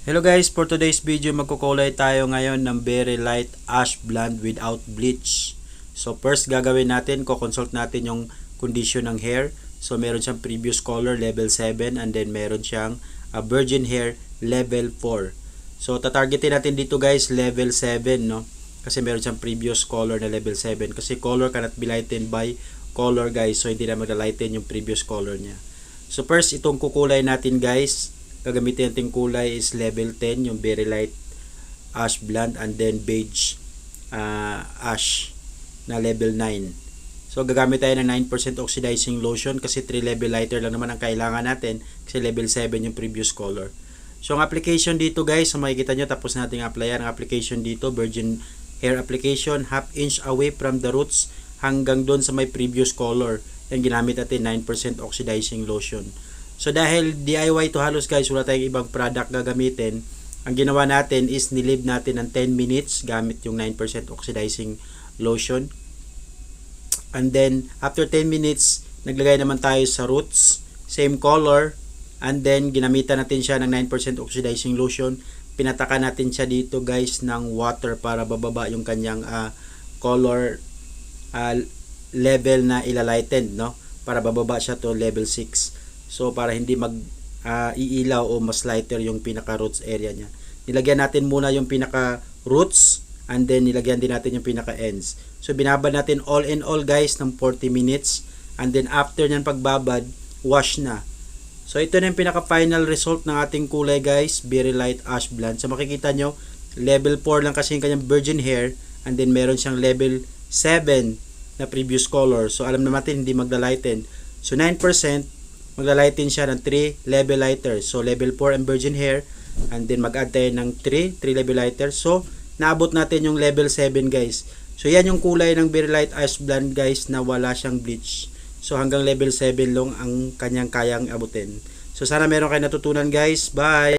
Hello guys, for today's video magkukulay tayo ngayon ng very light ash blonde without bleach. So first gagawin natin, consult natin yung condition ng hair. So meron siyang previous color level 7 and then meron siyang virgin hair level 4. So tatargetin natin dito guys level 7, no? Kasi meron siyang previous color na level 7. Kasi color cannot be lightened by color guys. So hindi na mag-lighten yung previous color niya. So first itong kukulay natin guys, gagamitin natin kulay is level 10, yung very light ash blonde and then beige ash na level 9. So gagamit tayo ng 9% oxidizing lotion kasi 3 level lighter lang naman ang kailangan natin kasi level 7 yung previous color. So ang application dito guys, so makikita nyo tapos natin applyan ang application dito, virgin hair application, half inch away from the roots hanggang doon sa may previous color. Yan ginamit natin 9% oxidizing lotion. So dahil DIY to halos guys, wala tayong ibang product gagamitin. Ang ginawa natin is nilib natin ng 10 minutes gamit yung 9% oxidizing lotion. And then after 10 minutes, naglagay naman tayo sa roots, same color. And then ginamitan natin siya ng 9% oxidizing lotion. Pinatakan natin siya dito guys ng water para bababa yung kanyang color level na ilalighten, no? Para bababa siya to level 6. So para hindi iilaw o mas lighter yung pinaka roots area niya. Nilagyan natin muna yung pinaka roots and then nilagyan din natin yung pinaka ends. So binabad natin all in all guys ng 40 minutes and then after nyan pagbabad, wash na. So ito na yung pinaka final result ng ating kulay guys, very light ash blonde. So makikita nyo, level 4 lang kasi yung kanyang virgin hair and then meron siyang level 7 na previous color. So alam naman natin hindi magla-lighten. So 9% magla-lighten siya ng 3 level lighters. So level 4 ang virgin hair and then mag-add tayo ng 3 level lighters. So naabot natin yung level 7 guys. So yan yung kulay ng very light ash blonde guys na wala siyang bleach. So hanggang level 7 lang ang kanyang kayang abutin. So sana meron kayo natutunan guys. Bye!